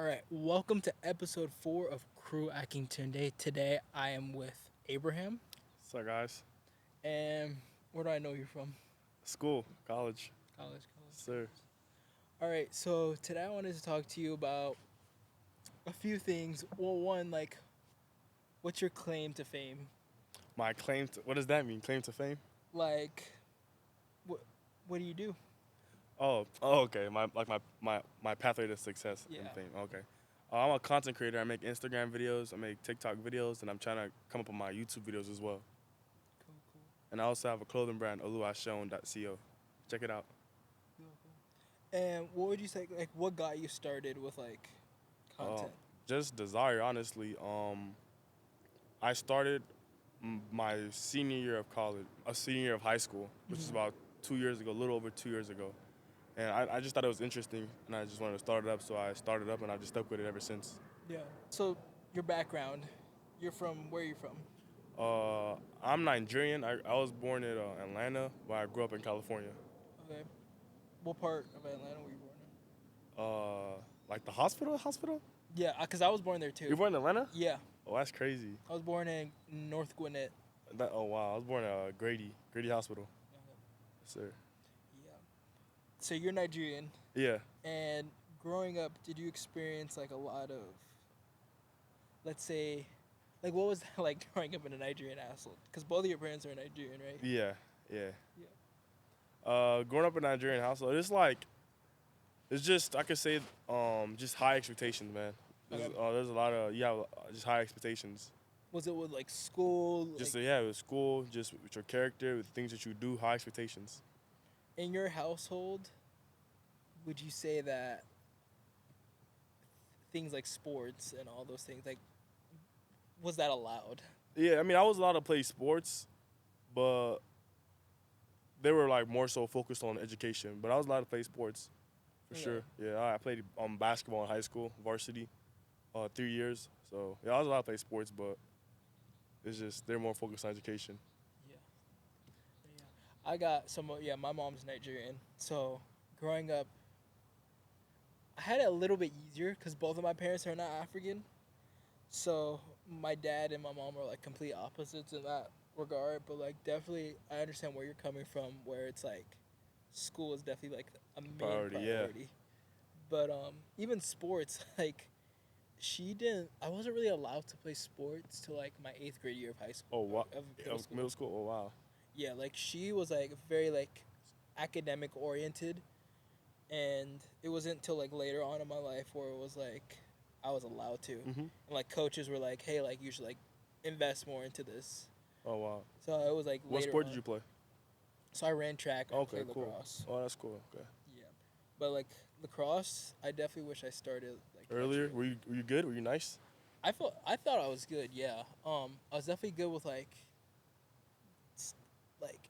right, welcome to episode 4 of Crew Akintunde. Today I am with Abraham, So guys, and where do I know you're from? school, college, College. sir. All right, so today I wanted to talk to you about a few things. Well, one, like, what's your claim to fame? My claim to, what does that mean? Claim to fame? Like, what what do you do? Okay. My pathway to success Yeah. and fame. Okay. I'm a content creator. I make Instagram videos. I make TikTok videos, and I'm trying to come up with my YouTube videos as well. Cool. And I also have a clothing brand, oluwashon.co. Check it out. And what would you say? Like, what got you started with like Uh, content? just desire, honestly. I started my senior year of college, a senior year of high school, which is Mhm. about 2 years ago, a little over 2 years ago. And I just thought it was interesting, and I just wanted to start it up, so I started up, and I've just stuck with it ever since. Yeah. So your background, you're from where are you from? I'm Nigerian. I was born in Atlanta, but I grew up in California. Okay. What part of Atlanta were you born in? Like the hospital? Yeah, because I was born there You're too. born in Atlanta? Yeah, Oh, that's crazy. I was born in North Gwinnett. Oh wow, I was born at Grady Hospital. Yes, sir. Yeah. So you're Nigerian, Yeah. and growing up, did you experience like a lot of, let's say, like what was that like growing up in a Nigerian household? Because both of your parents are Nigerian, right? Yeah. Yeah. Yeah. Growing up in a Nigerian household, it's just I could say just high expectations, man. Okay. There's a lot of just high expectations. Was it with like school, like Just yeah, with school, just with your character, with things that you do, high expectations. in your household? Would you say that things like sports and all those things like was that allowed? Yeah, I mean, I was allowed to play sports, but they were like more so focused on education. But I was allowed to play sports for Yeah. sure. Yeah, I played basketball in high school, varsity, 3 years. So yeah, I was allowed to play sports, but it's just they're more focused on education. Yeah. Yeah. I got some. Yeah, my mom's Nigerian, so growing up, I had it a little bit easier because both of my parents are not African. So my dad and my mom are like complete opposites in that regard. But like, definitely, I understand where you're coming from. Where it's like, school is definitely like a main Priority, yeah. priority. But even sports, like, she didn't. I wasn't really allowed to play sports till like my 8th grade year of high school Oh wow, of middle school. middle school. Oh wow. Yeah, like she was like very like academic oriented, and it wasn't until like later on in my life where it was like I was allowed to, Mhm. and like coaches were like, hey, like you should like invest more into this. Oh wow. So it was like What later sport on. did you play? So I ran track and I Okay, played cool. lacrosse. Oh, that's cool. Okay. Yeah, but like lacrosse, I definitely wish I started like much Earlier, earlier. were you good? Were you nice? I thought I was good. Yeah. I was definitely good with like like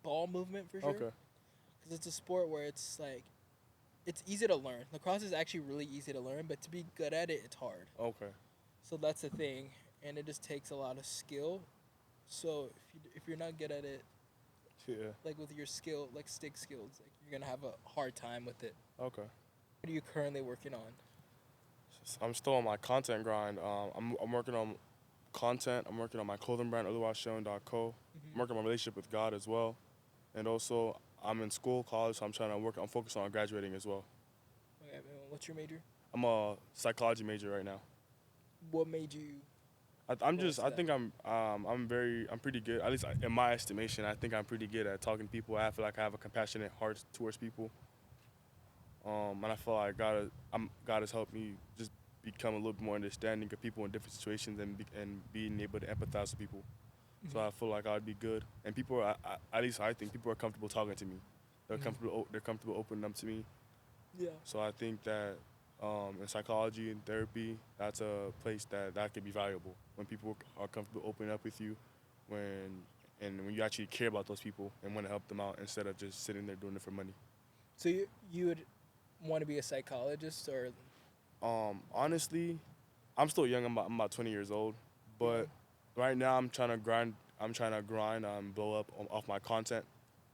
ball movement for sure. Okay. Because it's a sport where it's like it's easy to learn. Lacrosse is actually really easy to learn, but to be good at it, it's hard. Okay. So that's the thing, and it just takes a lot of skill. So if you're not good at it, Yeah. like with your skill, like stick skills, like you're gonna have a hard time with it. Okay. What are you currently working on? I'm still on my content grind. I'm working on content. I'm working on my clothing brand, oluwashon.co. I'm working on my relationship with God as well. And also, I'm in school, college, so I'm focused on graduating as well. Okay, what's your major? I'm a psychology major right now. What made you? I'm Go just, into I that. think I'm pretty good. At least in my estimation, I think I'm pretty good at talking to people. I feel like I have a compassionate heart towards people. And I feel like God has helped me just become a little bit more understanding of people in different situations and being able to empathize with people. So I feel like I'd be good. And people at least I think people are comfortable talking to me. They're comfortable opening up to me. Yeah. So I think that in psychology and therapy, that's a place that could be valuable when people are comfortable opening up with you, when you actually care about those people and want to help them out instead of just sitting there doing it for money. So you would want to be a psychologist or? Honestly, I'm still young. I'm about 20 years old, but right now I'm trying to grind. Blow up off my content,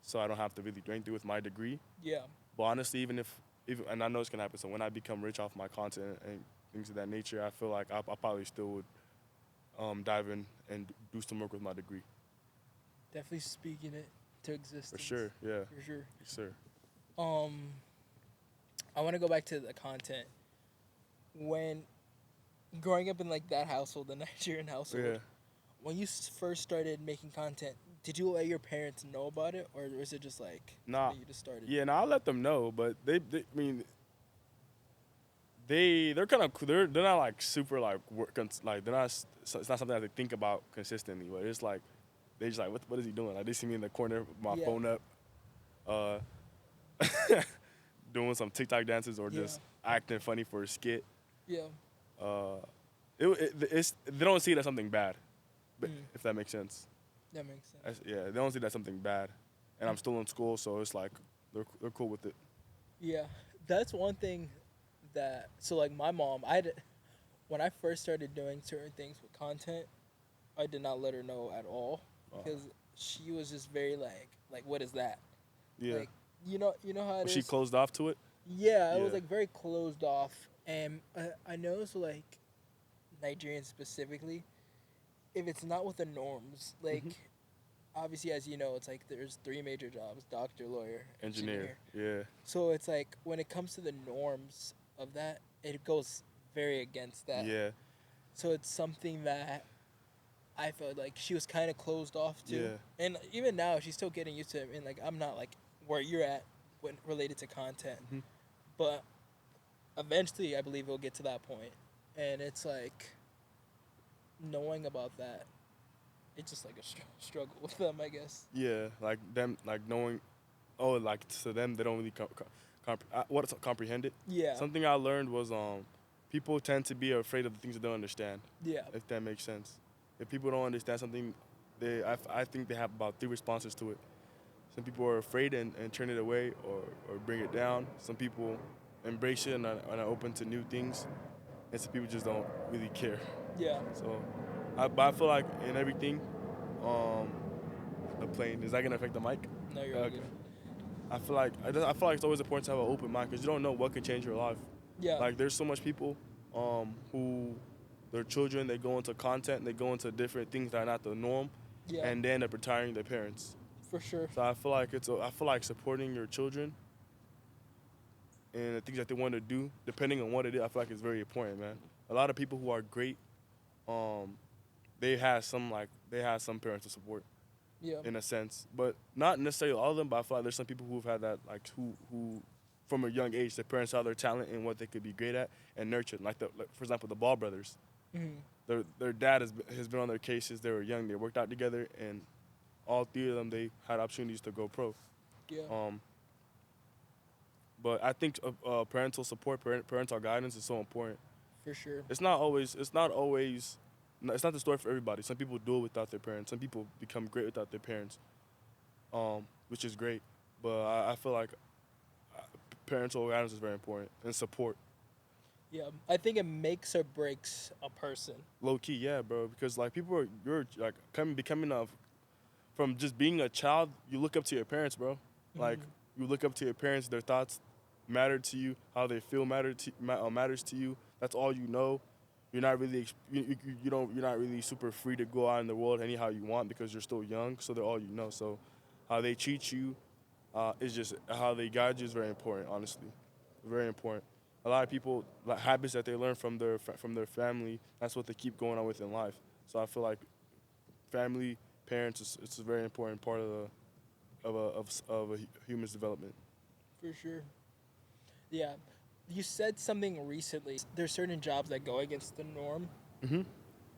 so I don't have to really do anything with my degree. Yeah. But honestly, even and I know it's gonna happen. So when I become rich off my content and things of that nature, I feel like I probably still would dive in and do some work with my degree. Definitely speaking it to For existence. sure, yeah, For sure. yes, sir. Um, I want to go back to the content. When growing up in like that household, the Nigerian household, Yeah, when you first started making content, did you let your parents know about it, or was it just like nah, something you just started? yeah, nah, I'll let them know, but they I mean, they're kind of they're not like super like like they're not it's not something that they think about consistently, but it's like they just like what is he doing? Like they see me in the corner with my Yeah, phone up, uh, doing some TikTok dances or yeah, just acting funny for a skit. yeah. Uh, it's they don't see it as something bad, but Mm, if that makes sense. that makes sense. Yeah, they don't see that as something bad, and Mm, I'm still in school, so it's like they're cool with it. yeah, that's one thing that. So like my mom, when I first started doing certain things with content, I did not let her know at all Uh, because she was just very like what is that? yeah, Like you know how it was she is. closed off to it? Yeah, it was Yeah. like very closed off, and I noticed like Nigerians specifically, if it's not with the norms, like Hmm. obviously as you know, it's like there's three major jobs: doctor, lawyer, Engineer. engineer. Yeah. So it's like when it comes to the norms of that, it goes very against that. Yeah. So it's something that I felt like she was kind of closed off to, Yeah. and even now she's still getting used to it. And like I'm not like where you're at when related to content, Hmm. but eventually I believe it'll get to that point, and it's like knowing about that, it's just like a struggle with them, I guess. Yeah. Like them, like knowing. Oh, like to them, they don't really comprehend it. Yeah, Something I learned was people tend to be afraid of the things that they don't understand. yeah, If that makes sense. If people don't understand something, I think they have about three responses to it. Some people are afraid and turn it away or bring it down. Some people embrace it and are open to new things, and some people just don't really care. yeah. So, but I feel like in everything, um, the plane is that gonna affect the mic? No, you're all Okay. good. I feel like it's always important to have an open mind because you don't know what could change your life. Yeah, Like there's so much people, who their children they go into content, they go into different things that are not the norm, yeah, and they end up retiring their parents. for sure. So I feel like supporting your children and the things that they want to do, depending on what it is, I feel like it's very important, man. A lot of people who are great, um, they have some parents to support Yeah, in a sense, but not necessarily all of them. But I feel like there's some people who've had that, like who from a young age, their parents saw their talent and what they could be great at and nurtured. Like for example, the Ball brothers. hmm, Their dad has been on their cases. They were young. They worked out together, and all three of them they had opportunities to go pro. yeah, Um, but I think parental support, parental guidance is so important. for sure. It's not always. It's not the story for everybody. Some people do it without their parents. Some people become great without their parents, which is great. But I feel like parental guidance is very important and support. Yeah, I think it makes or breaks a person. Low key, yeah, bro. Because like you're like becoming a from just being a child. You look up to your parents, bro. Like Hmm. you look up to your parents. Their thoughts matter to you. How they feel matters to you. That's all you know. You're not really you don't you're not really super free to go out in the world anyhow you want because you're still young. So they're all you know. So how they treat you is just how they guide you is very important. Honestly, very important. A lot of people like habits that they learn from their family. That's what they keep going on with in life. So I feel like family, parents, it's a very important part of a human's development. For sure. Yeah, you said something recently. There's certain jobs that go against the norm, Mhm.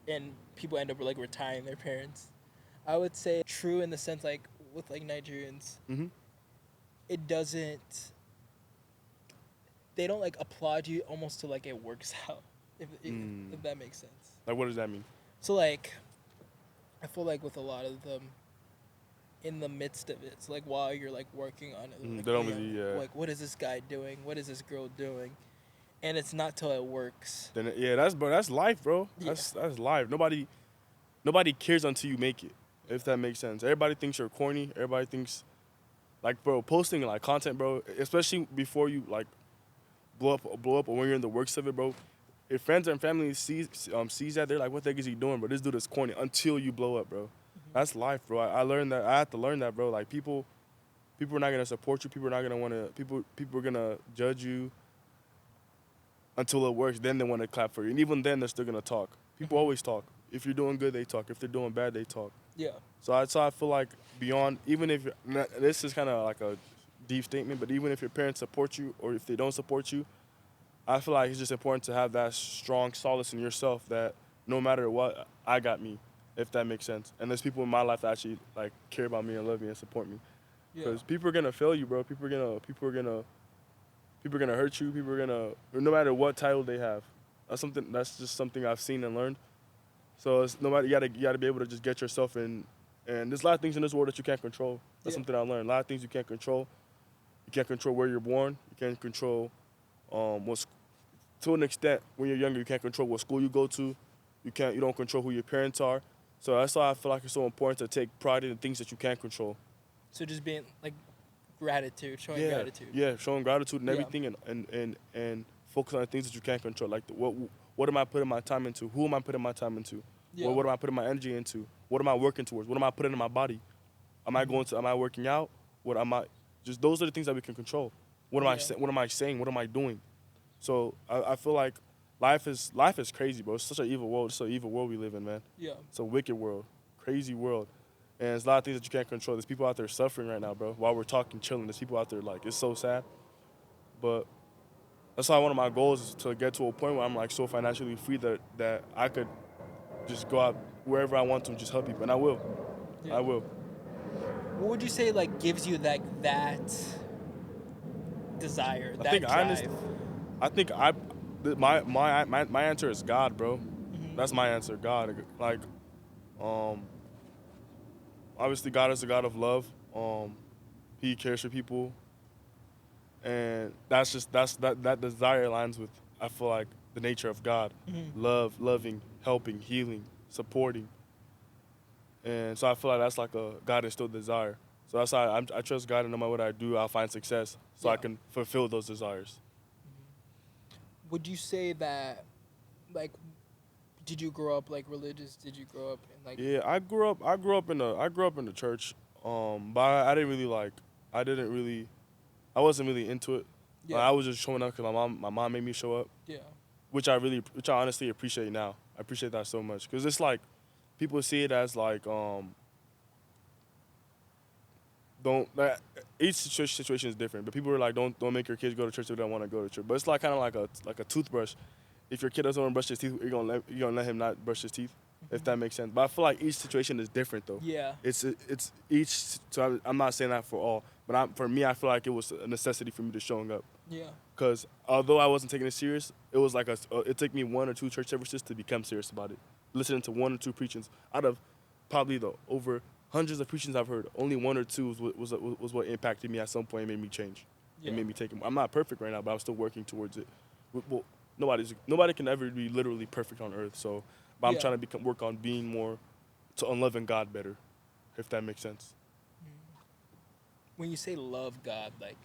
and people end up like retiring their parents. I would say true in the sense like with like Nigerians, Mhm. it doesn't. They don't like applaud you almost to like it works out, Mm. if that makes sense. Like, what does that mean? So like, I feel like with a lot of them, in the midst of it, it's like while you're like working on it, they're like, They oh don't yeah, really. like what is this guy doing? What is this girl doing? And it's not till it works. Yeah, that's life, bro. Yeah, That's life. Nobody cares until you make it. If that makes sense. Everybody thinks you're corny. Everybody thinks like, bro, posting like content, bro, especially before you like blow up or when you're in the works of it, bro. if friends and family sees that, they're like, what the heck is he doing, bro? This dude is corny until you blow up, bro. That's life, bro. I learned that. I had to learn that, bro. Like people are not gonna support you. People are not gonna wanna. People are gonna judge you until it works. Then they want to clap for you, and even then they're still gonna talk. People always talk. If you're doing good, they talk. If they're doing bad, they talk. Yeah. So I feel like beyond, even if this is kind of like a deep statement, but even if your parents support you or if they don't support you, I feel like it's just important to have that strong solace in yourself that no matter what, I got me, if that makes sense. And there's people in my life that actually like care about me and love me and support me. Yeah. Because people are gonna fail you, bro. People are gonna hurt you. People are gonna, no matter what title they have. That's just something I've seen and learned. So it's no matter, you gotta be able to just get yourself in. And there's a lot of things in this world that you can't control. That's Yeah. something I learned. A lot of things you can't control. You can't control where you're born. You can't control what's, to an extent, when you're younger, you can't control what school you go to. You don't control who your parents are. So that's why I feel like it's so important to take pride in the things that you can't control. So just being like gratitude, showing Yeah, gratitude. yeah, showing gratitude and Yeah. everything, and focus on the things that you can't control. Like what am I putting my time into? Who am I putting my time into? Yeah. What am I putting my energy into? What am I working towards? What am I putting in my body? Am I working out? What am I? Just those are the things that we can control. What am I? Yeah. What am I saying? What am I doing? So I feel like life is crazy, bro. It's such an evil world. It's an evil world we live in, man. Yeah. It's a wicked world, crazy world, and there's a lot of things that you can't control. There's people out there suffering right now, bro. While we're talking, chilling, there's people out there like it's so sad. But that's why one of my goals is to get to a point where I'm like so financially free that I could just go out wherever I want to and just help people, and I will. Yeah. I will. What would you say like gives you like that desire, I that think drive? I think my answer is God, bro. That's my answer, God. Like, um, obviously God is a God of love. He cares for people, and that desire aligns with, I feel like, the nature of God. Love, loving, helping, healing, supporting, and so I feel like that's like a God instilled desire. So that's why I trust God, and no matter what I do, I'll find success, so I Yeah. can fulfill those desires. Would you say that like did you grow up like religious? Did you grow up in like Yeah, I grew up in the church, but I didn't really like. I didn't really. I wasn't really into it. yeah. I was just showing up because my mom made me show up, Yeah. which I honestly appreciate now. I appreciate that so much because it's like people see it as like don't like, each situation is different, but people are like don't make your kids go to church if they don't want to go to church. But it's like kind of like a toothbrush. If your kid doesn't want to brush his teeth, you're gonna let him not brush his teeth, if that makes sense. But I feel like each situation is different though. Yeah. It's each. So I'm not saying that for all, but for me, I feel like it was a necessity for me to showing up. Yeah. Because although I wasn't taking it serious, it was like it took me 1 or 2 church services to become serious about it. Listening to 1 or 2 preachings out of probably the over hundreds of preachings I've heard, only 1 or 2 was what impacted me at some point and made me change. Yeah. It made me take it. I'm not perfect right now, but I'm still working towards it. Well, nobody can ever be literally perfect on earth. So, but I'm Yeah. trying to work on being more on loving God better, if that makes sense. When you say love God, like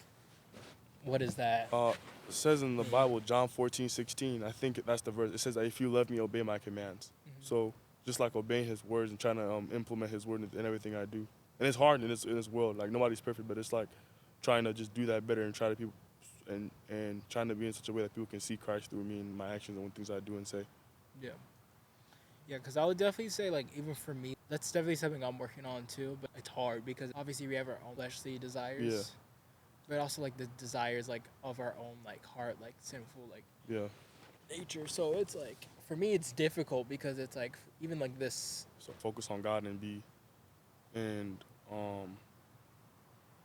what is that? It says in the Bible, John 14:16. I think that's the verse. It says that if you love me, obey my commands. So just like obeying His words and trying to implement His word in everything I do. And it's hard in this world. Like nobody's perfect, but it's like trying to just do that better and try to people and trying to be in such a way that people can see Christ through me and my actions and things I do and say. Yeah. Yeah, because I would definitely say, like, even for me, that's definitely something I'm working on too. But it's hard because obviously we have our own fleshly desires. Yeah. But also, like, the desires, like, of our own, like, heart, like, sinful, like, Yeah. nature. So it's, like, for me, it's difficult because it's, like, even, like, this. So focus on God we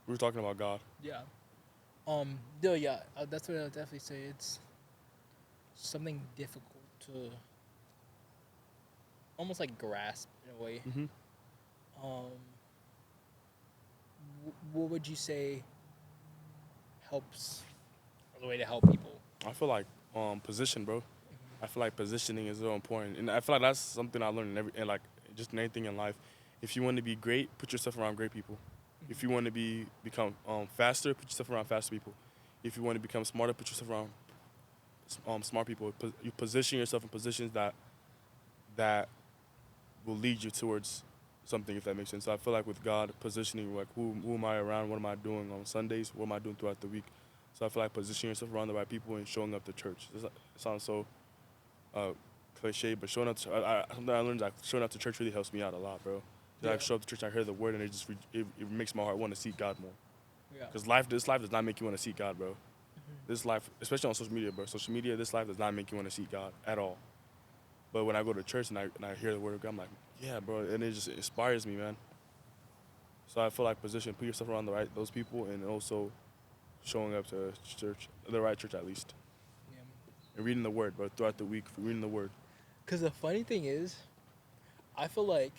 were talking about God. Yeah. No, yeah, that's what I would definitely say. It's something difficult to almost, like, grasp in a way. Mm-hmm. What would you say helps, or the way to help people? I feel like position, bro. I feel like positioning is so important, and I feel like that's something I learned in like just in anything in life. If you want to be great, put yourself around great people. If you want to become faster, put yourself around faster people. If you want to become smarter, put yourself around smart people. You position yourself in positions that will lead you towards something, if that makes sense. So I feel like with God, positioning, like who am I around? What am I doing on Sundays? What am I doing throughout the week? So I feel like positioning yourself around the right people and showing up to church. It sounds so uh, cliche, but showing up to, something I learned, like showing up to church really helps me out a lot, bro. 'Cause Yeah. I show up to church, I hear the word, and it makes my heart want to seek God more. Yeah. Because this life does not make you want to seek God, bro. This life, especially on social media, bro. Social media, this life does not make you want to seek God at all. But when I go to church and I hear the word of God, I'm like, yeah, bro, and it just inspires me, man. So I feel like put yourself around those people, and also showing up to church, the right church at least, Yeah. and reading the word, bro, throughout the week, reading the word. Because the funny thing is, I feel like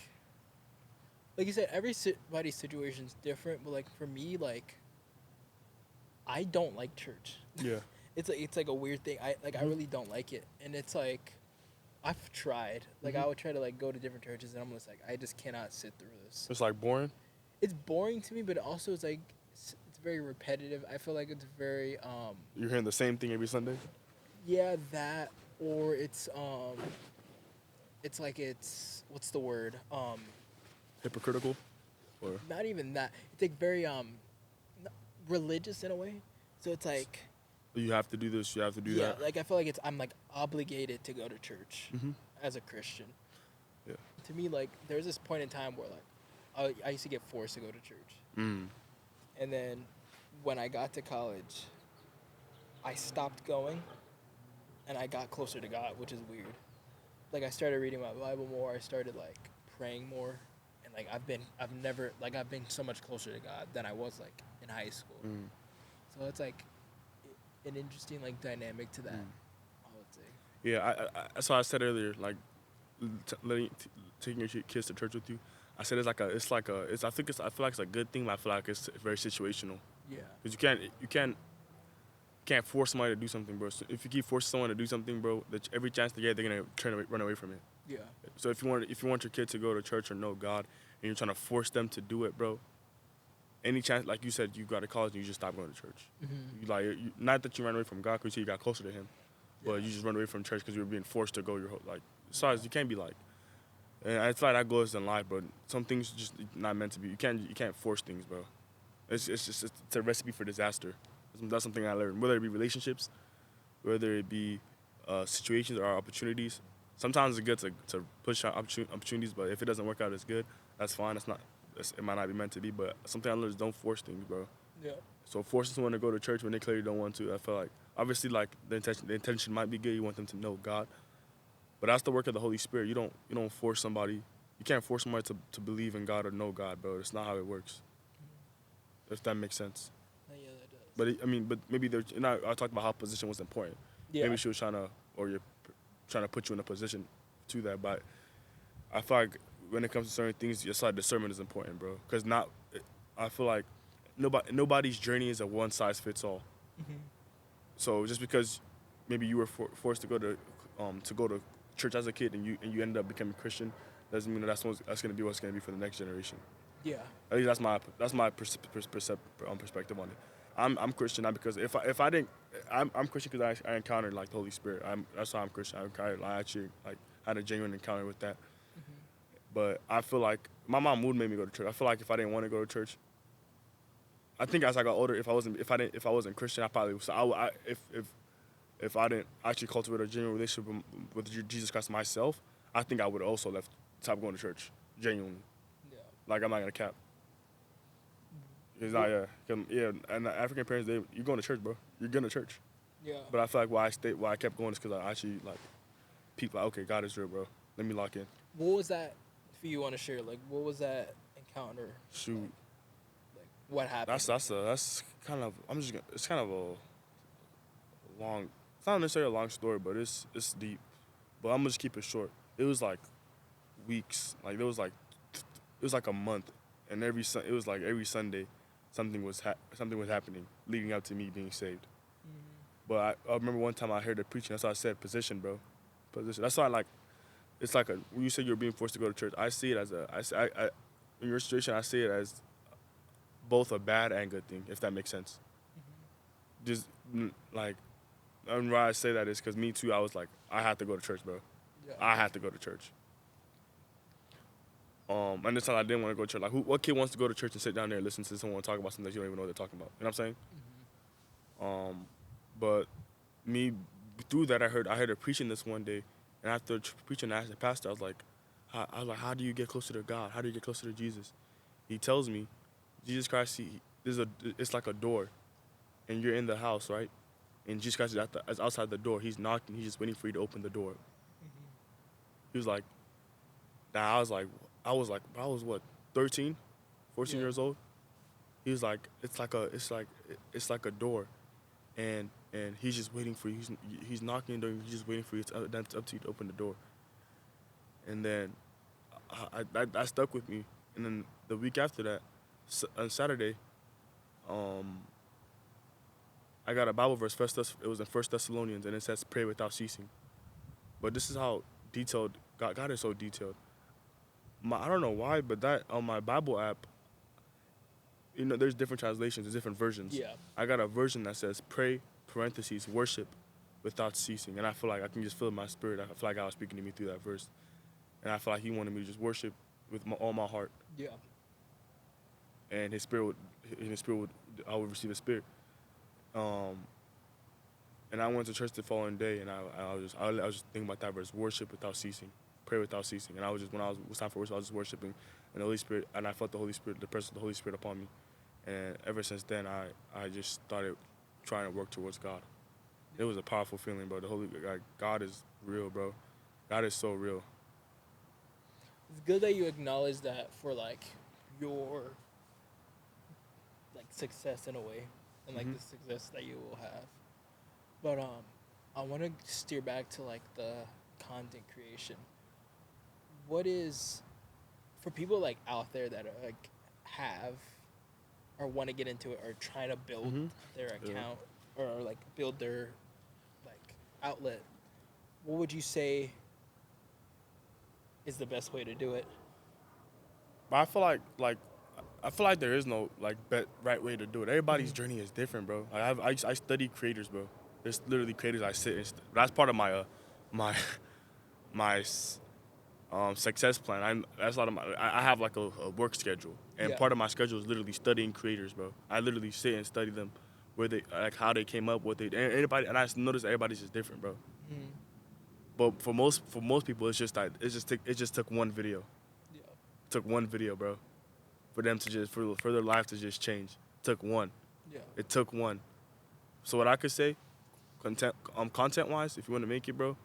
you said, everybody's situation is different. But like for me, like I don't like church. Yeah. It's like a weird thing. I Mhm. really don't like it, and it's like I've tried. Like I Mhm. would try to like go to different churches, and I'm just like I just cannot sit through this. It's like boring. It's boring to me, but also it's like it's very repetitive. I feel like it's very You're hearing the same thing every Sunday. yeah, that, or it's like it's what's the word Hypocritical, or not even that. It's like very n- religious in a way. So it's like you have to do this, you have to do yeah, that. like I feel like I'm like obligated to go to church Mhm. as a Christian. Yeah. To me, like there's this point in time where like I used to get forced to go to church, Mm. and then when I got to college, I stopped going, and I got closer to God, which is weird. Like I started reading my Bible more. I started like praying more, and like I've been so much closer to God than I was like in high school. Mm. So it's like an interesting like dynamic to that. Mm. I would say. Yeah, that's what I said earlier. Like taking your kids to church with you. I said I feel like it's a good thing, but I feel like it's very situational. Yeah. Because you can't force somebody to do something, bro. So if you keep forcing someone to do something, bro, that every chance they get, they're gonna run away from it. Yeah. So if you want your kid to go to church or know God, and you're trying to force them to do it, bro, any chance, like you said, you got to college and you just stop going to church. Mm-hmm. Not that you ran away from God because you got closer to Him, Yeah. but you just run away from church because you were being forced to go your whole like. Besides, you can't be like. And I feel like that goes in life, but some things just not meant to be. You can't force things, bro. It's a recipe for disaster. That's something I learned. Whether it be relationships, whether it be situations or opportunities. Sometimes it's good to push out opportunities, but if it doesn't work out as good, that's fine. It might not be meant to be. But something I learned is don't force things, bro. Yeah. So forcing someone to go to church when they clearly don't want to, I feel like obviously like the intention might be good. You want them to know God, but that's the work of the Holy Spirit. You don't force somebody. You can't force somebody to believe in God or know God, bro. It's not how it works. If that makes sense. Yeah, that does. But maybe I talked about how position was important. Yeah. Maybe she was you're trying to put you in a position to that. But I feel like when it comes to certain things, your side discernment is important, bro. Because I feel like nobody's journey is a one size fits all. Mm-hmm. So just because maybe you were forced to go to church as a kid and you ended up becoming Christian, doesn't mean that's going to be what's going to be for the next generation. Yeah. At least that's my perspective on it. I'm Christian not because if I didn't I'm Christian because I encountered like the Holy Spirit. That's why I'm Christian. I actually like had a genuine encounter with that. Mm-hmm. But I feel like my mom would make me go to church. I feel like if I didn't want to go to church, I think as I got older, if I wasn't Christian, I probably so if I didn't actually cultivate a genuine relationship with Jesus Christ myself, I think I would have also stopped going to church genuinely. Yeah. Like I'm not gonna cap. It's not yeah. And the African parents, you're going to church, bro. You're going to church. Yeah. But I feel like why I kept going is because I actually like people like, okay, God is real, bro. Let me lock in. What was that for you? Want to share? Like, what was that encounter? Shoot, Like, what happened? that's kind of it's kind of a long. It's not necessarily a long story, but it's deep. But I'm gonna just keep it short. It was like weeks. Like it was like a month, and it was like every Sunday, something was happening leading up to me being saved. Mm-hmm. But I remember one time I heard the preaching. That's why I said position, bro. Position. That's why I like. It's like when you say you're being forced to go to church. I see it as in your situation. I see it as both a bad and good thing, if that makes sense. Mm-hmm. Just like And why I say that is because me too. I was like, I had to go to church, bro. Yeah. I had to go to church. And this time I didn't want to go to church. Like, what kid wants to go to church and sit down there and listen to someone talk about something that you don't even know what they're talking about? You know what I'm saying? Hmm. But me through that, I heard her preaching this one day, and after preaching, I asked the pastor, I was like, how do you get closer to God? How do you get closer to Jesus? He tells me, Jesus Christ, it's like a door, and you're in the house, right? And Jesus Christ is outside the door. He's knocking. He's just waiting for you to open the door. Hmm. He was like, now I was what, 13, 14 Yeah. years old. He was like, it's like a door, and he's just waiting for you. He's knocking the door. He's just waiting for you. That's up to you to open the door. And then that stuck with me. And then the week after that, on Saturday, um, I got a Bible verse. It was in First Thessalonians, and it says, "Pray without ceasing." But this is how detailed God is so detailed. I don't know why, but that on my Bible app, there's different translations, there's different versions. Yeah. I got a version that says, "Pray parentheses worship without ceasing," and I feel like I can just feel it in my spirit. I feel like God was speaking to me through that verse, and I feel like He wanted me to just worship with all my heart, Yeah. and I would receive His Spirit. Um, and I went to church the following day, and I was just thinking about that verse: worship without ceasing, pray without ceasing. And I was just when I was it was time for worship, I was just worshiping, and the Holy Spirit, and I felt the Holy Spirit, the presence of the Holy Spirit upon me. And ever since then, I just started trying to work towards God. It was a powerful feeling, bro. God is real, bro. God is so real. It's good that you acknowledge that for like your like success in a way, and like Hmm. the success that you will have. But I want to steer back to like the content creation. What is for people like out there that are, like have or want to get into it or trying to build Hmm. their Yeah. account or like build their like outlet? What would you say is the best way to do it? But I feel like there is no like right way to do it. Everybody's Hmm. journey is different, bro. I study creators, bro. There's literally creators I sit and that's part of my my success plan. That's a lot of I have like a work schedule, and Yeah. part of my schedule is literally studying creators, bro. I literally sit and study them, where they like how they came up, what they anybody, and I notice everybody's just different, bro. Hmm. But for most people, it's just that it just took one video, Yeah. took one video, bro, for them to just for their life to just change. Took one. Yeah. It took one. So what I could say, content wise, if you want to make it, bro,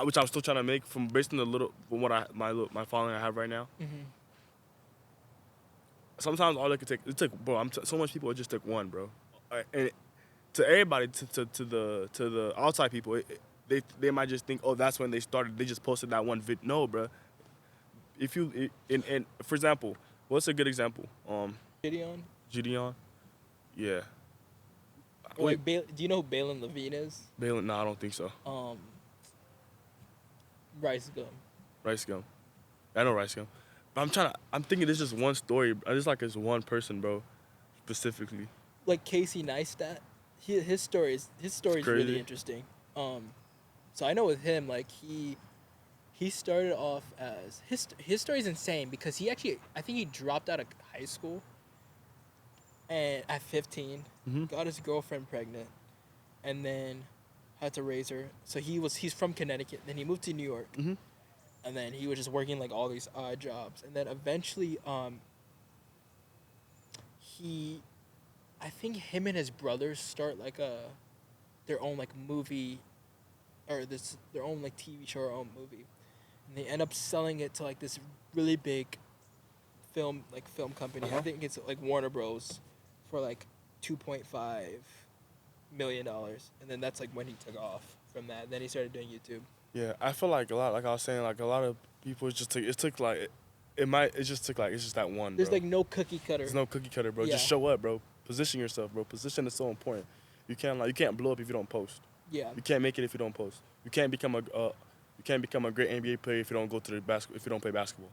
which I'm still trying to make from based on the little from what my following I have right now. Hmm. Sometimes all it took, bro. So much people, it just took one, bro. And to everybody, to the outside people, they might just think, oh, that's when they started. They just posted that one vid. No, bro. If you and for example, what's a good example? Gideon. Gideon. Yeah. Or Wait, like, do you know who Balin Levine is? Balin? No, I don't think so. Um, Rice Gum. Rice Gum. I know Rice Gum. But I'm thinking there's just one story. I just like this one person, bro, specifically. Like Casey Neistat, his story It's is really crazy. interesting. Um, so I know with him, like he started off as his story is insane because he actually I think he dropped out of high school and at 15 Hmm. got his girlfriend pregnant and then had to raise her. So he's from Connecticut. Then he moved to New York Hmm. and then he was just working like all these odd jobs and then eventually he I think him and his brothers start like their own like movie or this their own like TV show or own movie, and they end up selling it to like this really big film company. I Uh-huh. think it's like Warner Bros. For like $2.5 million, and then that's like when he took off from that. And then he started doing YouTube. Yeah, I feel like a lot. Like I was saying, like a lot of people it just took like it's just that one, There's bro. like no cookie cutter. There's no cookie cutter, bro. Yeah, Just show up, bro. Position yourself, bro. Position is so important. You can't blow up if you don't post. yeah, You can't make it if you don't post. You can't become a great NBA player if you don't go to the if you don't play basketball.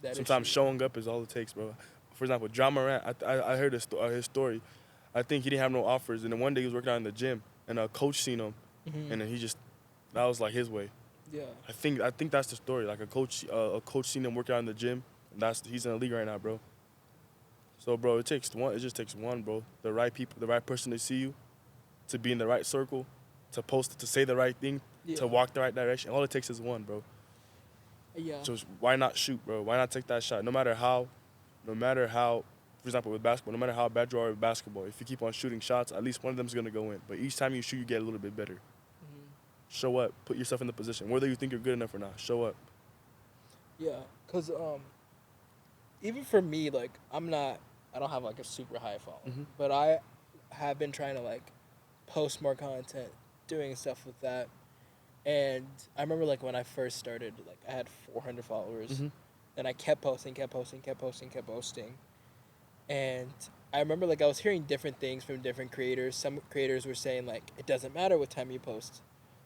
that is Sometimes true. showing up is all it takes, bro. For example, John Morant, I heard his story. I think he didn't have no offers, and then one day he was working out in the gym, and a coach seen him, Hmm. and then that was like his way. Yeah. I think that's the story. Like a coach seen him work out in the gym. And he's in the league right now, bro. So, bro, it takes one. It just takes one, bro. The right people, the right person to see you, to be in the right circle, to post, to say the right thing, Yeah. to walk the right direction. All it takes is one, bro. Yeah. So why not shoot, bro? Why not take that shot? No matter how, for example, with basketball, no matter how bad you are with basketball, if you keep on shooting shots, at least one of them is gonna go in. But each time you shoot, you get a little bit better. Hmm. Show up, put yourself in the position, whether you think you're good enough or not. Show up. Yeah. Cause even for me, like I don't have like a super high following, Mhm. but I have been trying to like post more content, doing stuff with that. And I remember like when I first started, like I had 400 followers, Mhm. and I kept posting, kept posting, kept posting, kept posting. And I remember like I was hearing different things from different creators. Some creators were saying like it doesn't matter what time you post.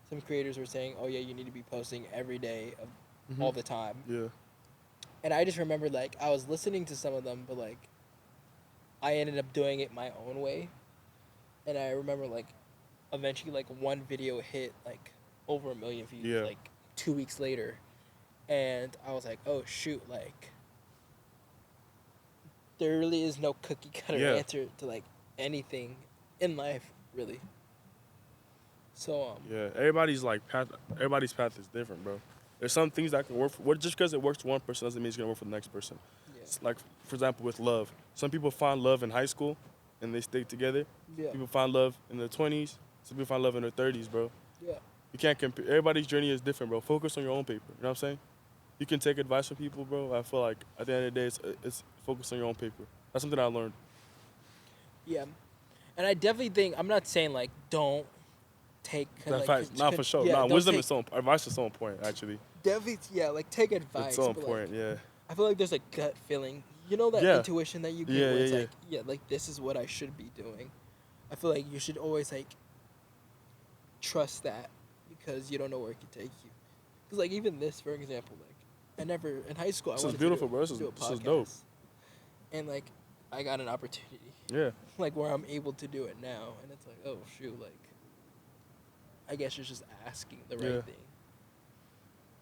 Some creators were saying, "Oh yeah, you need to be posting every day of all Mhm. the time." Yeah. And I just remember like I was listening to some of them, but like I ended up doing it my own way. And I remember like eventually like one video hit like over 1 million views Yeah. like 2 weeks later, and I was like, "Oh shoot!" Like there really is no cookie cutter Yeah. answer to like anything in life, really. So Yeah. Everybody's path is different, bro. There's some things that can work. Just because it works for one person doesn't mean it's gonna work for the next person. yeah, It's like, for example, with love. Some people find love in high school, and they stay together. yeah, People find love in their 20s. Some people find love in their 30s, bro. yeah, You can't compare. Everybody's journey is different, bro. Focus on your own paper. You know what I'm saying? You can take advice from people, bro. I feel like at the end of the day, it's focus on your own paper. That's something I learned. yeah. And I definitely think I'm not saying like don't take That fact, not for sure. yeah, Nah, don't wisdom take is advice is so important. Actually, definitely yeah, like take it's advice, so but like important. Yeah. I feel like there's a gut feeling. You know that Yeah. intuition that you get Yeah. where Yeah. it's Yeah. like, yeah, like this is what I should be doing. I feel like you should always like trust that because you don't know where it could take you. Because like even this, for example, like I never in high school I This is wanted to beautiful, bro. This is do a this is dope. podcast, and like I got an opportunity, Yeah. like where I'm able to do it now, and it's like, oh shoot, like I guess you're just asking the Yeah. right thing.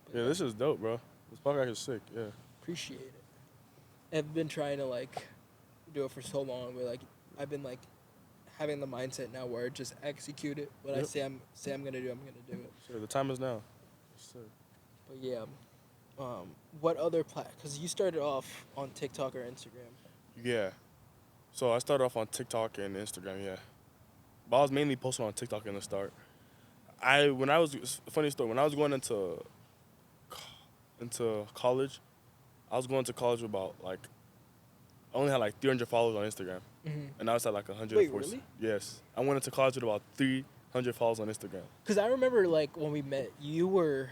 But Yeah. This is dope, bro. This podcast is sick. Yeah. appreciate it. I've been trying to like do it for so long, where like I've been like having the mindset now where I just execute it. What I Yep. say I'm gonna do, I'm gonna do it. Sure. The time is now. Yes, sir. But yeah, what other Because you started off on TikTok or Instagram. Yeah. So I started off on TikTok and Instagram. Yeah. But I was mainly posting on TikTok in the start. Funny story. When I was going into college, I was going to college with about like I only had like 300 followers on Instagram, Mm-hmm. and I was at like 140. Wait, really? Yes, I went into college with about 300 followers on Instagram. Because I remember like when we met, you were.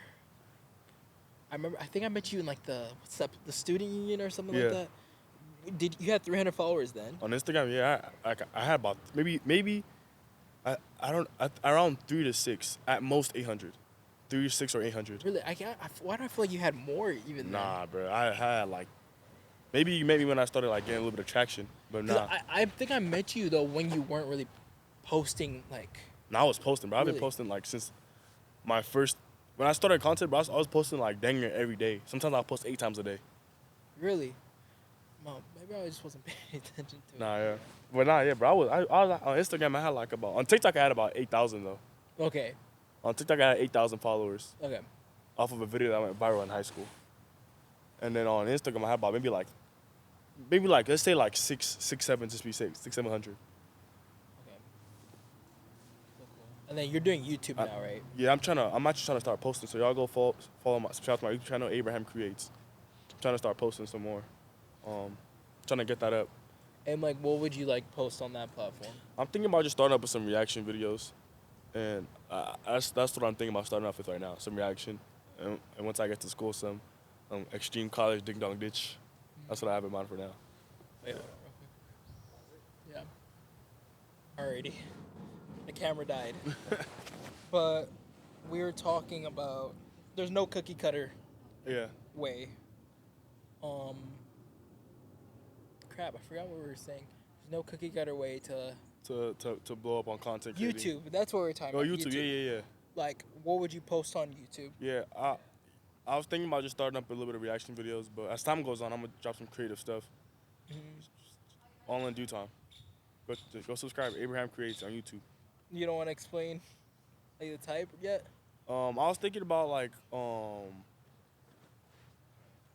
I think I met you in like the student union or something like Yeah. that. Did you had 300 followers then? On Instagram, yeah, I had about maybe I don't around 3 to 6 at most 800, 3 to 6 or 800. Really, why do I feel like you had more even Nah, bro, I had like maybe you met me when I started like getting a little bit of traction, but then? nah. I think I met you though when you weren't really posting like. Nah, I was posting, bro. I've been Really? posting like since my first when I started content, bro. I was posting like dang near every day. Sometimes I'll post 8 times a day. Really? Well, maybe I just wasn't paying attention to it. Nah, yeah. But nah, yeah, bro. I was on Instagram. I had like about on TikTok. I had about 8,000 though. Okay. On TikTok, I had 8,000 followers Okay. off of a video that went viral in high school. And then on Instagram, I had about maybe like let's say like six, seven, just be safe, 600, 700. Okay. Cool, cool. And then you're doing YouTube I- now, right? Yeah, I'm actually trying to start posting. So y'all go follow subscribe to my YouTube channel, Abraham Creates. I'm trying to start posting some more. Trying to get that up. And like, what would you like post on that platform? I'm thinking about just starting up with some reaction videos, and that's what I'm thinking about starting off with right now. Some reaction, and once I get to school, some extreme college ding dong ditch. That's what I have in mind for now. Wait, hold on, real quick. Yeah. Alrighty. The camera died. But we were talking about there's no cookie cutter Yeah. way. Crap, I forgot what we were saying. There's no cookie cutter way to to blow up on content creating. YouTube. That's what we're talking Oh, about. YouTube. Yeah. Like, what would you post on YouTube? Yeah, I was thinking about just starting up a little bit of reaction videos, but as time goes on, I'm gonna drop some creative stuff. All in due time. Go subscribe. Abraham Creates on YouTube. You don't want to explain like the type yet? I was thinking about like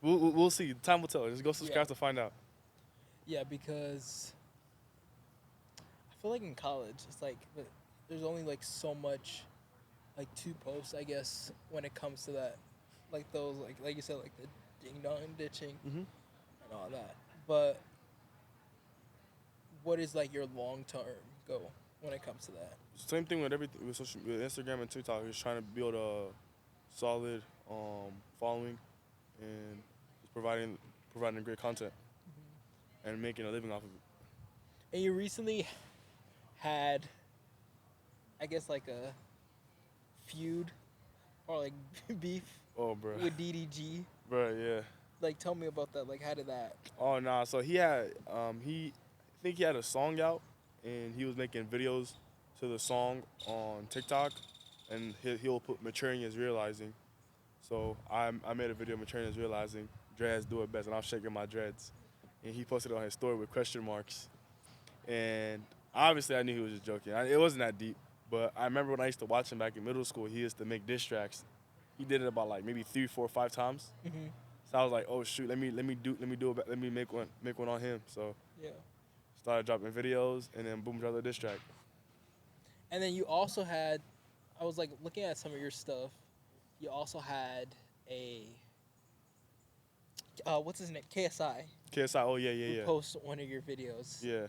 we'll see. Time will tell. Just go subscribe to find out. Yeah, because I feel like in college, it's like there's only like so much like to post, I guess, when it comes to that, like those like you said, like the ding dong ditching and all that. But what is like your long term goal when it comes to that? Same thing with everything with with Instagram and TikTok. Just trying to build a solid following and just providing great content and making a living off of it. And you recently had, I guess, like a feud or like beef Oh, bro. with DDG. Bro, yeah. Like, tell me about that. Like, how did that? Oh nah. So he had I think he had a song out and he was making videos to the song on TikTok, and he'll put maturing is realizing. So I made a video maturing is realizing dreads do it best, and I was shaking my dreads, and he posted it on his story with question marks, and obviously I knew he was just joking. It wasn't that deep, but I remember when I used to watch him back in middle school, he used to make diss tracks. He did it about like maybe 3, 4, 5 times. Mm-hmm. So I was like, oh shoot, let me make one on him. So Yeah. started dropping videos, and then boom, dropped the diss track. And then you also had, I was like looking at some of your stuff. You also had a, what's his name? KSI. KSI, oh Who yeah. post one of your videos. Yeah.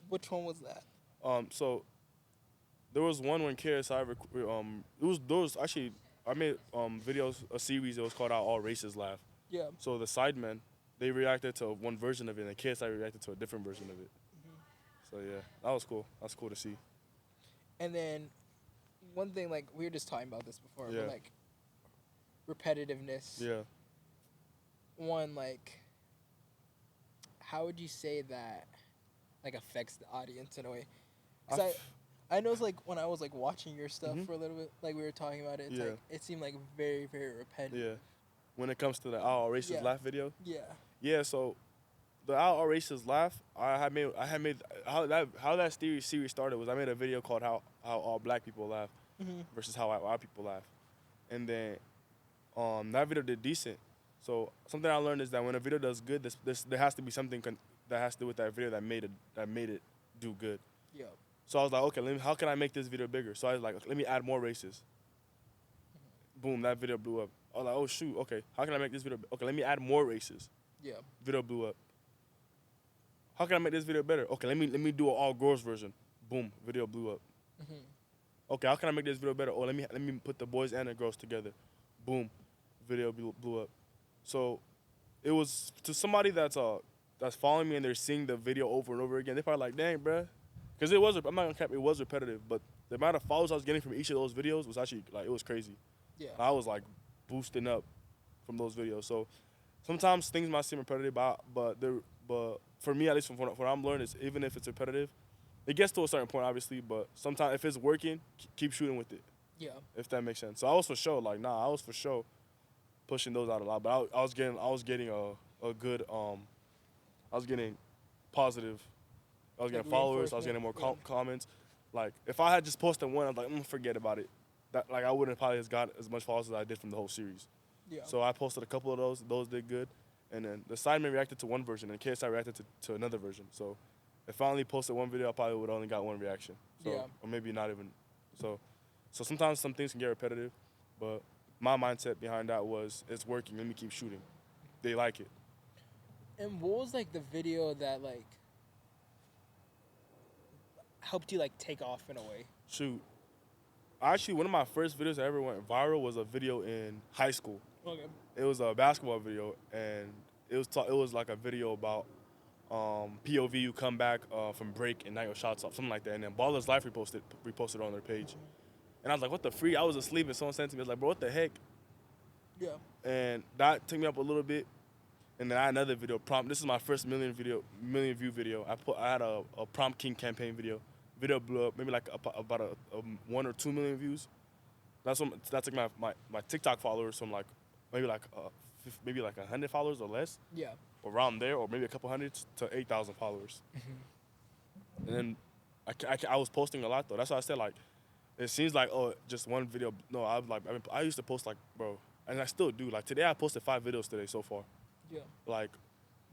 Which one was that? So there was one when KSI there was actually I made videos, a series. It was called "How All Races Laugh." Yeah. So the sidemen, they reacted to one version of it, and KSI reacted to a different version of it. So yeah, that was cool. That's cool to see. And then one thing, like, we were just talking about this before, Yeah. but like repetitiveness. Yeah. One, like, how would you say that like affects the audience in a way? Because I know it's like when I was like watching your stuff for a little bit, like we were talking about it, it's like it seemed like very, very repetitive. Yeah. When it comes to the "How All Races Laugh" video. Yeah. Yeah. So the "How All Races Laugh," I had made how that series started was I made a video called "How All Black People Laugh" versus "How White People Laugh," and then that video did decent. So something I learned is that when a video does good, there has to be something that has to do with that video that made it do good. Yeah. So I was like, okay, how can I make this video bigger? So I was like, let me add more races. Boom, that video blew up. I was like, oh shoot, okay, how can I make this video? Okay, let me add more races. Yeah. Video blew up. How can I make this video better? Okay, let me do an all girls version. Boom, video blew up. Okay, how can I make this video better? Oh, let me put the boys and the girls together. Boom, video blew up. So it was to somebody that's following me and they're seeing the video over and over again. They're probably like, dang, bruh. Because I'm not gonna cap, it was repetitive, but the amount of followers I was getting from each of those videos was actually like, it was crazy. Yeah. I was like boosting up from those videos. So sometimes things might seem repetitive, but for me, at least from what I'm learning, is even if it's repetitive, it gets to a certain point, obviously. But sometimes if it's working, keep shooting with it. Yeah. If that makes sense. So I was for sure pushing those out a lot. But I was getting a good I was getting positive. I was getting followers. I was getting more comments. Like if I had just posted one, I'm like, forget about it. That like I wouldn't probably have got as much followers as I did from the whole series. Yeah. So I posted a couple of those. Those did good, and then the sidemen reacted to one version, and KSI reacted to another version. So if I only posted one video, I probably would only got one reaction. So or maybe not even. So sometimes some things can get repetitive, but my mindset behind that was it's working. Let me keep shooting. They like it. And what was like the video that like helped you like take off in a way? Shoot. Actually, one of my first videos that ever went viral was a video in high school. Okay. It was a basketball video, and it was like a video about POV you come back from break and knock your shots off, something like that. And then Baller's Life reposted on their page. And I was like, what the freak? I was asleep and someone sent to me, I was like, bro, what the heck? Yeah. And that took me up a little bit. And then I had another video, prompt. This is my first million view video. I had a Prompt King campaign video Video blew up, maybe like about 1 or 2 million views. That's like my TikTok followers from like maybe like maybe like 100 followers or less, Yeah. around there, or maybe a couple hundred to 8,000 followers. And then I was posting a lot though. That's why I said like it seems like oh just one video. No, I was like I used to post like bro, and I still do. Like today I posted 5 videos today so far. Yeah. Like,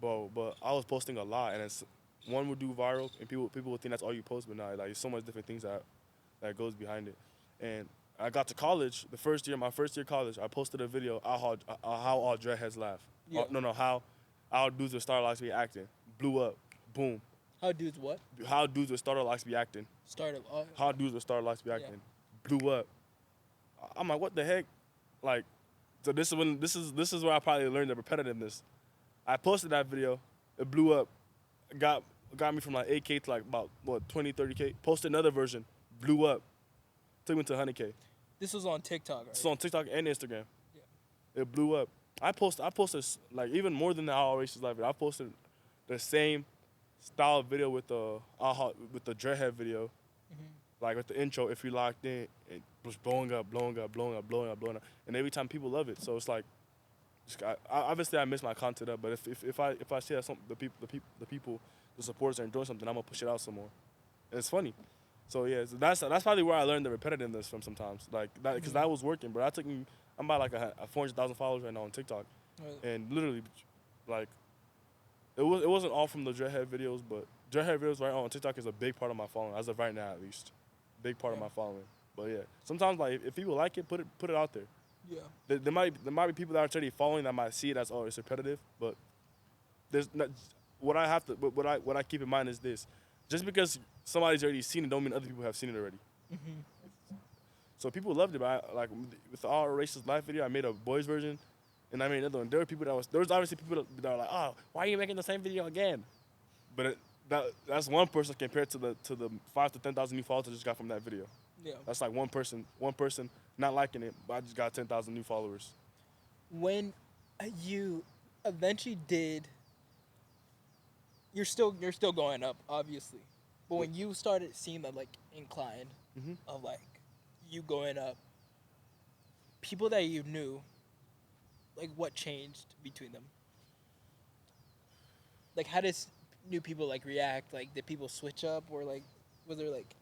bro, but I was posting a lot, and it's one would do viral, and people would think that's all you post, but no, like there's so much different things that goes behind it. And I got to college, my first year of college, I posted a video how all dreadheads laugh. Yeah. No, how our dudes with starter locks be acting. Blew up, boom. How dudes what? How dudes with starter locks be acting. Started. How dudes with starter locks be acting. Blew up. I'm like, what the heck? Like, so this is where I probably learned the repetitiveness. I posted that video, it blew up, got me from like 8K to like about what 20, 30K. Posted another version, blew up, took me to 100K. This was on TikTok, right? It's on TikTok and Instagram. Yeah. It blew up. I posted like even more than the All Races Live video. I posted the same style video with the dreadhead video, like with the intro. If you locked in, it was blowing up, and every time people love it. So it's like, obviously I miss my content up, but if I see that the people, the supporters are doing something, I'm gonna push it out some more. And it's funny. So yeah, so that's probably where I learned the repetitiveness from sometimes, like that, because that was working. But I'm about like a 400,000 followers right now on TikTok, and literally, like, it wasn't all from the dreadhead videos, but dreadhead videos right now on TikTok is a big part of my following as of right now at least, big part of my following. But yeah, sometimes like if people like it, put it out there. Yeah. There might be people that are already following that might see it as it's repetitive, but there's not, what I keep in mind is this: just because somebody's already seen it, don't mean other people have seen it already. So people loved it, but with the All Races Live video, I made a boys version, and I made another one. There was obviously people that were like, oh, why are you making the same video again? But that's one person compared to the 5 to 10,000 new followers I just got from that video. Yeah. That's like one person not liking it, but I just got 10,000 new followers. When you eventually did, you're still going up, obviously, but when you started seeing that like incline of like you going up, people that you knew, like what changed between them? Like how did new people like react? Like did people switch up, or like was there like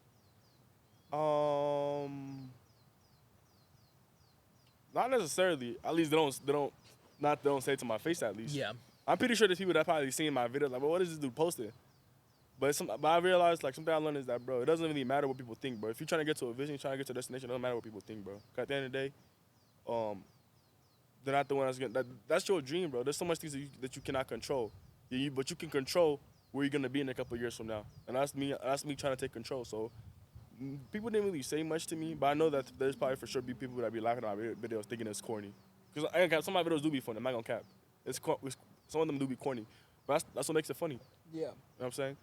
not necessarily. At least they don't say it to my face. At least. Yeah. I'm pretty sure there's people that probably seen my video like, well, what is this dude posting? But I realized like something I learned is that, bro, it doesn't really matter what people think, bro. If you're trying to get to a vision, you're trying to get to a destination, it doesn't matter what people think, bro. 'Cause at the end of the day, they're not the one that's gonna. That's your dream, bro. There's so much things that you cannot control. But you can control where you're gonna be in a couple of years from now, and that's me. That's me trying to take control. So people didn't really say much to me, but I know that there's probably for sure be people that be laughing at my videos thinking it's corny. Because some of my videos do be funny. I'm not gonna cap. Some of them do be corny, but that's what makes it funny. yeah. You know what I'm saying?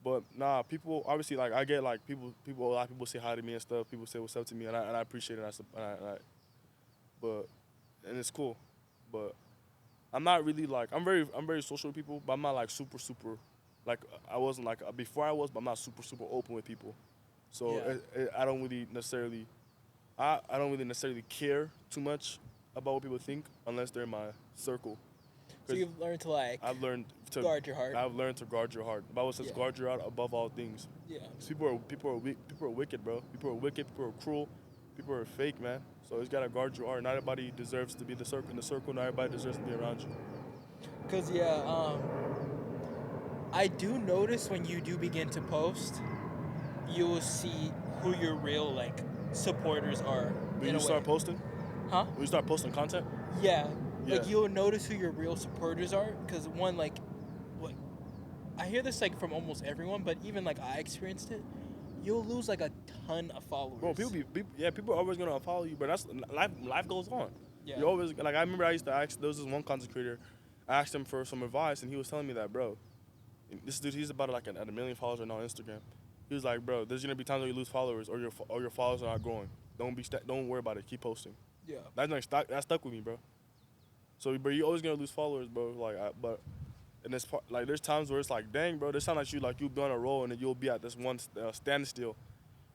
But nah, people obviously like I get like people a lot of people say hi to me and stuff. People say what's up to me, and I appreciate it. And it's cool, but I'm not really like I'm very social with people, but I'm not like super like I wasn't like before I was, but I'm not super open with people. So I don't really necessarily care too much about what people think unless they're in my circle. So you've learned to like I've learned to guard your heart. I've learned to guard your heart. The Bible says guard your heart above all things. Yeah. 'Cause people are wicked, bro. People are wicked. People are cruel. People are fake, man. So you just gotta guard your heart. Not everybody deserves to be in the circle. Not everybody deserves to be around you. Cause I do notice when you do begin to post, you will see who your real like supporters are. When you start posting, huh? when you start posting content, Yeah. Yeah. Like you'll notice who your real supporters are, because one like, what, I hear this like from almost everyone, but even like I experienced it. You'll lose like a ton of followers. bro, people are always gonna unfollow you, but that's life goes on. Yeah. You always like I remember I used to ask. There was this one content creator. I asked him for some advice, and he was telling me that, bro, this dude he's about like at 1 million followers right now on Instagram. He was like, bro, there's gonna be times where you lose followers or your followers are not growing. Don't worry about it. Keep posting. Yeah. That stuck with me, bro. So, bro, you're always gonna lose followers, bro. Like, but And it's like there's times where it's like, dang, bro, this sounds like you'll be on a roll and then you'll be at this one standstill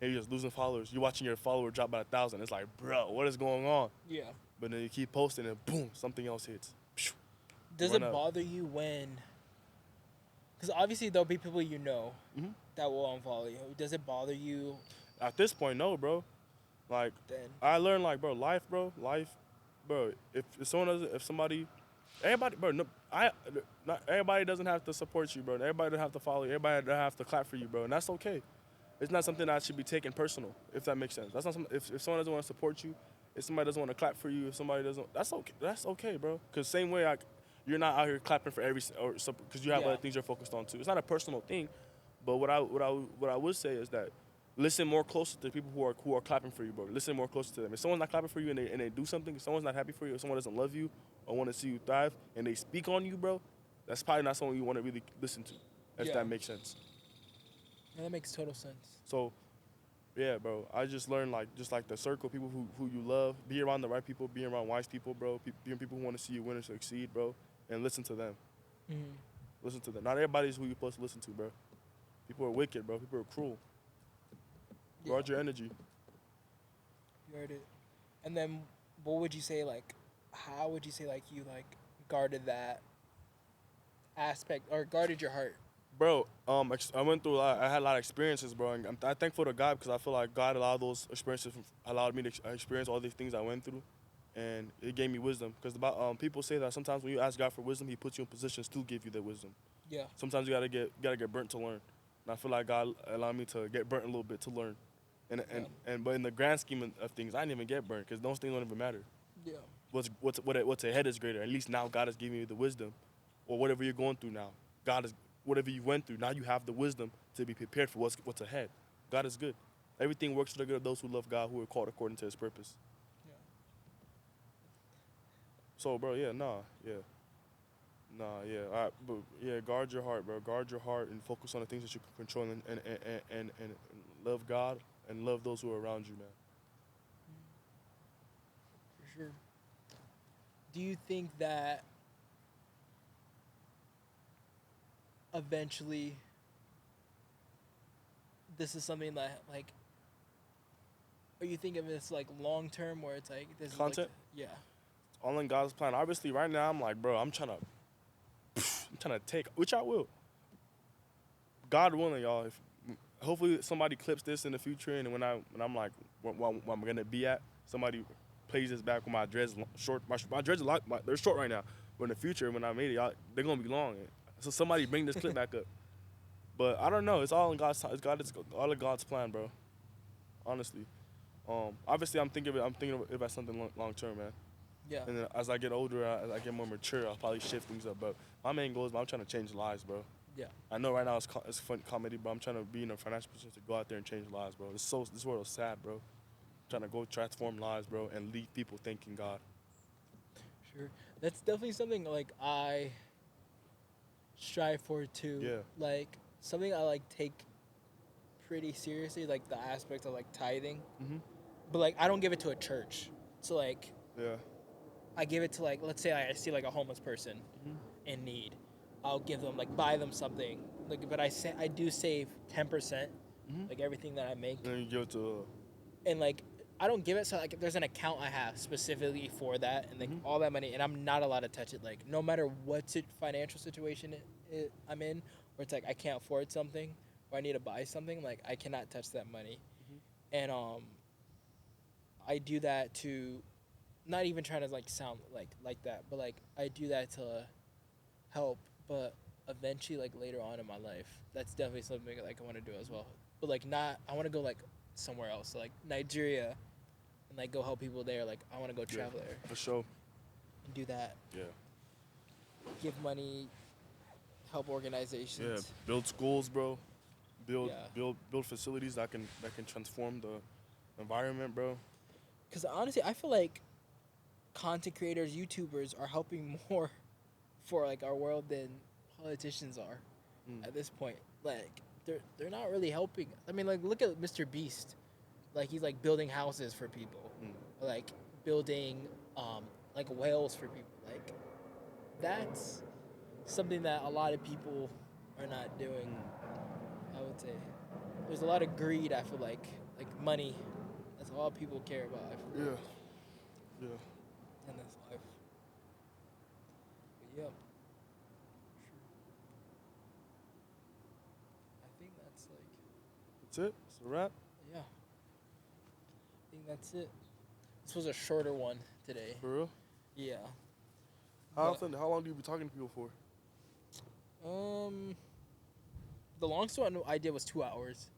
and you're just losing followers. You're watching your follower drop by 1,000. It's like, bro, what is going on? Yeah. But then you keep posting and boom, something else hits. Does Run it up. bother you when? Because obviously there'll be people you know Mhm. that will unfollow you. Does it bother you At this point, no, bro. Like, then? I learned, like, bro, life, bro. If someone doesn't, if somebody, everybody, bro, no, not everybody doesn't have to support you, bro. Everybody doesn't have to follow you. Everybody doesn't have to clap for you, bro, and that's okay. It's not something that should be taken personal, if that makes sense. That's not some, if someone doesn't want to support you, if somebody doesn't want to clap for you, if somebody doesn't, that's okay. That's okay, bro. Cause same way, like, you're not out here clapping for every, or because you have Yeah. other things you're focused on too. It's not a personal thing, but what I would say is that listen more closer to people who are clapping for you, bro. Listen more closer to them. If someone's not clapping for you and they do something, if someone's not happy for you, if someone doesn't love you or want to see you thrive, and they speak on you, bro, that's probably not someone you want to really listen to. If Yeah. that makes sense. Yeah, that makes total sense. So, yeah, bro. I just learned like just like the circle, people who you love, be around the right people, be around wise people, bro. Be around people who want to see you win and succeed, bro, and listen to them. Mm-hmm. Listen to them. Not everybody's who you're supposed to listen to, bro. People are wicked, bro. People are cruel. Yeah. Guard your energy. You heard it. And then, what would you say? Like, how would you say like you like guarded that aspect or guarded your heart? Bro, I went through a lot. I had a lot of experiences, bro. And I'm thankful to God because I feel like God allowed those experiences, allowed me to experience all these things I went through, and it gave me wisdom. Because people say that sometimes when you ask God for wisdom, He puts you in positions to give you the wisdom. Yeah. Sometimes you gotta get burnt to learn. And I feel like God allowed me to get burnt a little bit to learn. And but in the grand scheme of things, I didn't even get burnt because those things don't even matter. Yeah. What's ahead is greater. At least now God is giving you the wisdom, or whatever you're going through now. God is whatever you went through. Now you have the wisdom to be prepared for what's ahead. God is good. Everything works for the good of those who love God, who are called according to His purpose. Yeah. So, bro, yeah, all right, but yeah, guard your heart, bro. Guard your heart and focus on the things that you can control, and love God and love those who are around you, man. For sure. Do you think that eventually this is something that like are you thinking of this like long term where it's like this Content? is like All in God's plan. Obviously, right now I'm like, bro, I'm trying to take, which I will. God willing, y'all. If hopefully somebody clips this in the future, and when I'm like, where I'm gonna be at, somebody plays this back with my dreads short. My dreads are they're short right now, but in the future when I made it, y'all, they're gonna be long. So somebody bring this clip back up. But I don't know. It's all in God's time. It's all in God's plan, bro. Honestly, obviously I'm thinking of it as something long term, man. yeah. And then as I get older, as I get more mature, I'll probably shift things up. But my main goal is, I'm trying to change lives, bro. Yeah. I know right now it's fun comedy, but I'm trying to be in a financial position to go out there and change lives, bro. This world is sad, bro. Trying to go transform lives, bro, and leave people thanking God. Sure. That's definitely something like I strive for too. Yeah. Like something I like take pretty seriously, like the aspect of like tithing. Mhm. But like I don't give it to a church. So like Yeah. I give it to like let's say I see like a homeless person in need. I'll give them like buy them something. Like but I do save 10%, Mhm. like everything that I make. And then you give it to. And like I don't give it so like there's an account I have specifically for that and like Mhm. all that money and I'm not allowed to touch it like no matter what financial situation I'm in where it's like I can't afford something or I need to buy something like I cannot touch that money. And I do that to not even trying to like sound like that but like I do that to help but eventually like later on in my life that's definitely something like I want to do as well but like not I want to go like somewhere else like Nigeria and like go help people there like I want to go travel there For sure. and do that Yeah. give money help organizations Yeah. Build schools, bro. Build Yeah. build facilities that can transform the environment, bro. because honestly I feel like content creators YouTubers are helping more for like our world than politicians are at this point like they're not really helping I mean like look at Mr. Beast like he's like building houses for people like building like whales for people like that's something that a lot of people are not doing. I would say there's a lot of greed. I feel like money. That's all people care about. I feel Yeah. like Yeah. in this life. But yeah, sure. I think that's like That's it. It's a wrap. yeah. I think that's it. This was a shorter one today. For real. Yeah. How But often? How long do you be talking to people for? um, the longest one I did was 2 hours.